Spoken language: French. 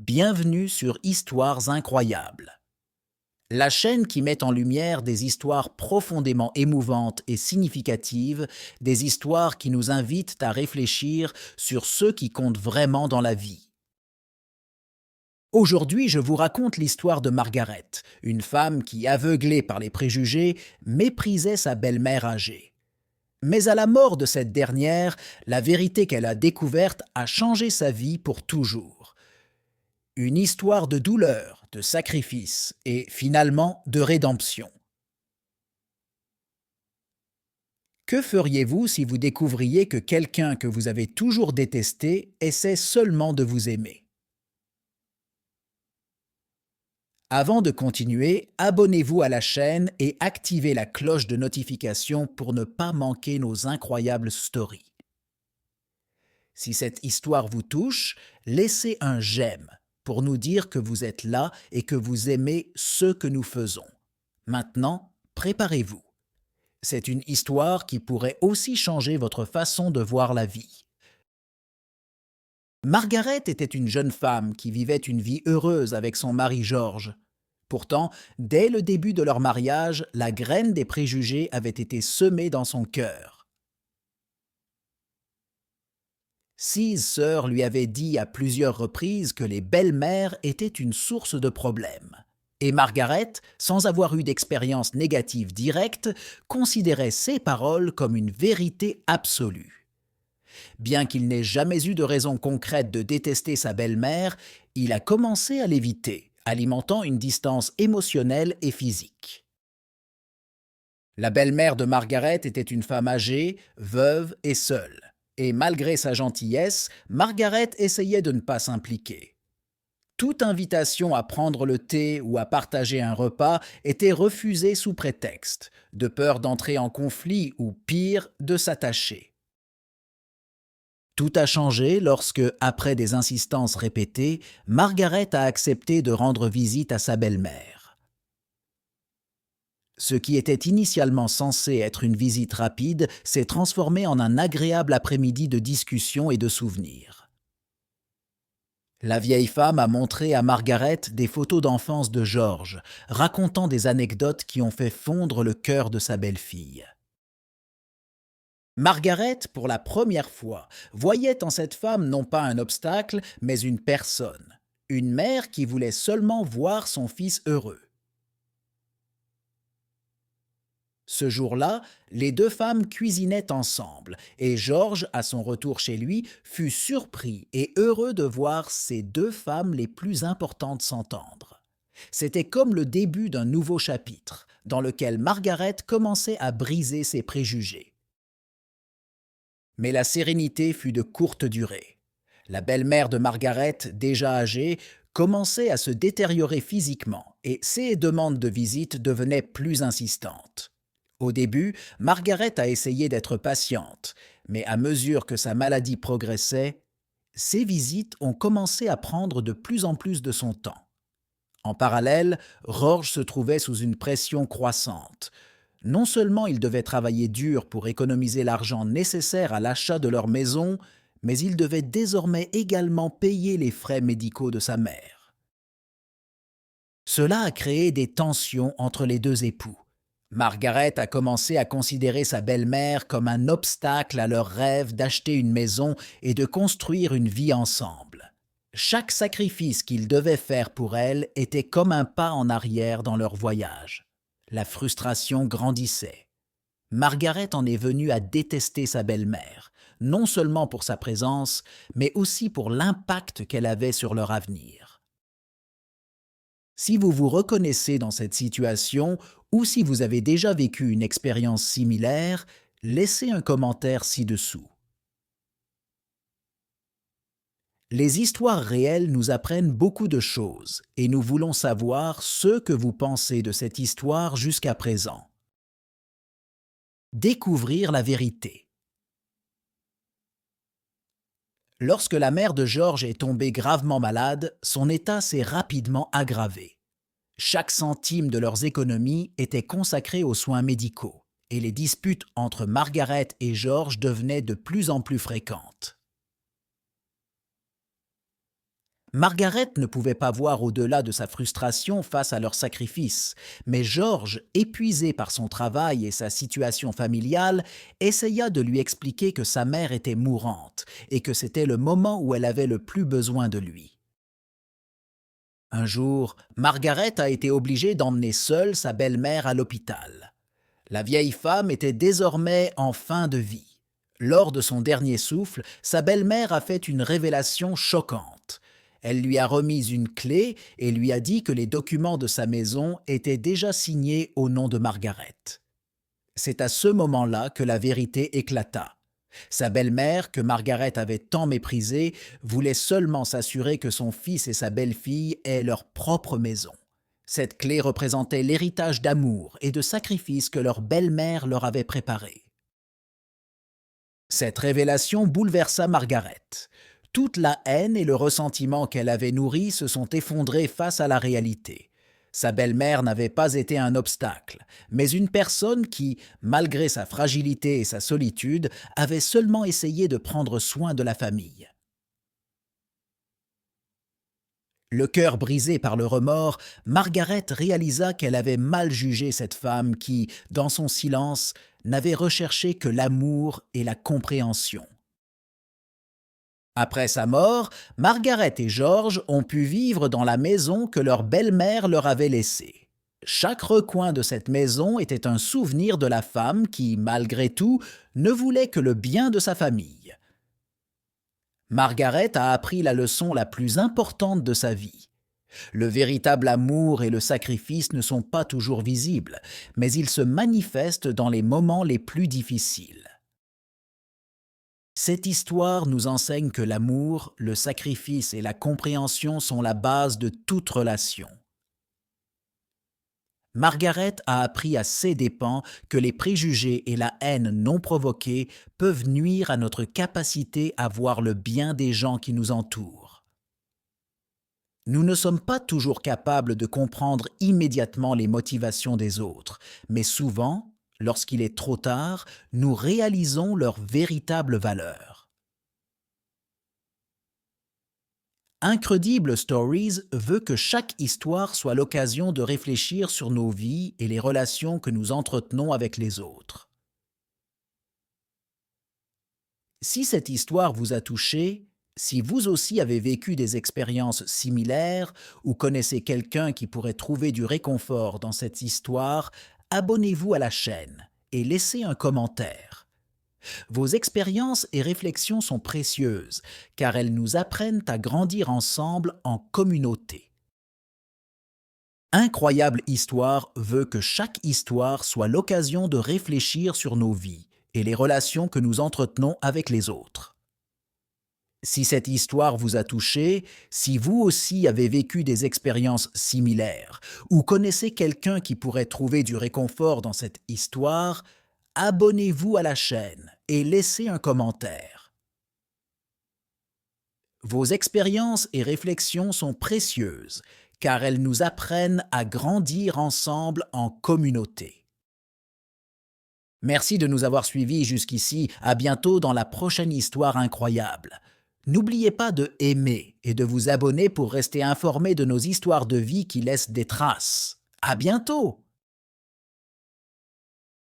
Bienvenue sur Histoires incroyables, la chaîne qui met en lumière des histoires profondément émouvantes et significatives, des histoires qui nous invitent à réfléchir sur ce qui compte vraiment dans la vie. Aujourd'hui, je vous raconte l'histoire de Margaret, une femme qui, aveuglée par les préjugés, méprisait sa belle-mère âgée. Mais à la mort de cette dernière, la vérité qu'elle a découverte a changé sa vie pour toujours. Une histoire de douleur, de sacrifice et finalement de rédemption. Que feriez-vous si vous découvriez que quelqu'un que vous avez toujours détesté essaie seulement de vous aimer? Avant de continuer, abonnez-vous à la chaîne et activez la cloche de notification pour ne pas manquer nos incroyables stories. Si cette histoire vous touche, laissez un j'aime pour nous dire que vous êtes là et que vous aimez ce que nous faisons. Maintenant, préparez-vous. C'est une histoire qui pourrait aussi changer votre façon de voir la vie. Margaret était une jeune femme qui vivait une vie heureuse avec son mari George. Pourtant, dès le début de leur mariage, la graine des préjugés avait été semée dans son cœur. Six sœurs lui avaient dit à plusieurs reprises que les belles-mères étaient une source de problèmes. Et Margaret, sans avoir eu d'expérience négative directe, considérait ces paroles comme une vérité absolue. Bien qu'il n'ait jamais eu de raison concrète de détester sa belle-mère, il a commencé à l'éviter, alimentant une distance émotionnelle et physique. La belle-mère de Margaret était une femme âgée, veuve et seule. Et malgré sa gentillesse, Margaret essayait de ne pas s'impliquer. Toute invitation à prendre le thé ou à partager un repas était refusée sous prétexte, de peur d'entrer en conflit ou, pire, de s'attacher. Tout a changé lorsque, après des insistances répétées, Margaret a accepté de rendre visite à sa belle-mère. Ce qui était initialement censé être une visite rapide s'est transformé en un agréable après-midi de discussion et de souvenirs. La vieille femme a montré à Margaret des photos d'enfance de George, racontant des anecdotes qui ont fait fondre le cœur de sa belle-fille. Margaret, pour la première fois, voyait en cette femme non pas un obstacle, mais une personne, une mère qui voulait seulement voir son fils heureux. Ce jour-là, les deux femmes cuisinaient ensemble, et George, à son retour chez lui, fut surpris et heureux de voir ces deux femmes les plus importantes s'entendre. C'était comme le début d'un nouveau chapitre, dans lequel Margaret commençait à briser ses préjugés. Mais la sérénité fut de courte durée. La belle-mère de Margaret, déjà âgée, commençait à se détériorer physiquement, et ses demandes de visite devenaient plus insistantes. Au début, Margaret a essayé d'être patiente, mais à mesure que sa maladie progressait, ses visites ont commencé à prendre de plus en plus de son temps. En parallèle, George se trouvait sous une pression croissante. Non seulement il devait travailler dur pour économiser l'argent nécessaire à l'achat de leur maison, mais il devait désormais également payer les frais médicaux de sa mère. Cela a créé des tensions entre les deux époux. Margaret a commencé à considérer sa belle-mère comme un obstacle à leur rêve d'acheter une maison et de construire une vie ensemble. Chaque sacrifice qu'ils devaient faire pour elle était comme un pas en arrière dans leur voyage. La frustration grandissait. Margaret en est venue à détester sa belle-mère, non seulement pour sa présence, mais aussi pour l'impact qu'elle avait sur leur avenir. Si vous vous reconnaissez dans cette situation ou si vous avez déjà vécu une expérience similaire, laissez un commentaire ci-dessous. Les histoires réelles nous apprennent beaucoup de choses et nous voulons savoir ce que vous pensez de cette histoire jusqu'à présent. Découvrir la vérité. Lorsque la mère de George est tombée gravement malade, son état s'est rapidement aggravé. Chaque centime de leurs économies était consacré aux soins médicaux, et les disputes entre Margaret et George devenaient de plus en plus fréquentes. Margaret ne pouvait pas voir au-delà de sa frustration face à leur sacrifice, mais George, épuisé par son travail et sa situation familiale, essaya de lui expliquer que sa mère était mourante et que c'était le moment où elle avait le plus besoin de lui. Un jour, Margaret a été obligée d'emmener seule sa belle-mère à l'hôpital. La vieille femme était désormais en fin de vie. Lors de son dernier souffle, sa belle-mère a fait une révélation choquante. Elle lui a remis une clé et lui a dit que les documents de sa maison étaient déjà signés au nom de Margaret. C'est à ce moment-là que la vérité éclata. Sa belle-mère, que Margaret avait tant méprisée, voulait seulement s'assurer que son fils et sa belle-fille aient leur propre maison. Cette clé représentait l'héritage d'amour et de sacrifice que leur belle-mère leur avait préparé. Cette révélation bouleversa Margaret. Toute la haine et le ressentiment qu'elle avait nourris se sont effondrés face à la réalité. Sa belle-mère n'avait pas été un obstacle, mais une personne qui, malgré sa fragilité et sa solitude, avait seulement essayé de prendre soin de la famille. Le cœur brisé par le remords, Margaret réalisa qu'elle avait mal jugé cette femme qui, dans son silence, n'avait recherché que l'amour et la compréhension. Après sa mort, Margaret et George ont pu vivre dans la maison que leur belle-mère leur avait laissée. Chaque recoin de cette maison était un souvenir de la femme qui, malgré tout, ne voulait que le bien de sa famille. Margaret a appris la leçon la plus importante de sa vie. Le véritable amour et le sacrifice ne sont pas toujours visibles, mais ils se manifestent dans les moments les plus difficiles. Cette histoire nous enseigne que l'amour, le sacrifice et la compréhension sont la base de toute relation. Margaret a appris à ses dépens que les préjugés et la haine non provoquée peuvent nuire à notre capacité à voir le bien des gens qui nous entourent. Nous ne sommes pas toujours capables de comprendre immédiatement les motivations des autres, mais souvent, lorsqu'il est trop tard, nous réalisons leur véritable valeur. Incredible Stories veut que chaque histoire soit l'occasion de réfléchir sur nos vies et les relations que nous entretenons avec les autres. Si cette histoire vous a touché, si vous aussi avez vécu des expériences similaires ou connaissez quelqu'un qui pourrait trouver du réconfort dans cette histoire, abonnez-vous à la chaîne et laissez un commentaire. Vos expériences et réflexions sont précieuses car elles nous apprennent à grandir ensemble en communauté. Incroyable Histoire veut que chaque histoire soit l'occasion de réfléchir sur nos vies et les relations que nous entretenons avec les autres. Si cette histoire vous a touché, si vous aussi avez vécu des expériences similaires ou connaissez quelqu'un qui pourrait trouver du réconfort dans cette histoire, abonnez-vous à la chaîne et laissez un commentaire. Vos expériences et réflexions sont précieuses car elles nous apprennent à grandir ensemble en communauté. Merci de nous avoir suivis jusqu'ici. À bientôt dans la prochaine histoire incroyable. N'oubliez pas de aimer et de vous abonner pour rester informé de nos histoires de vie qui laissent des traces. À bientôt!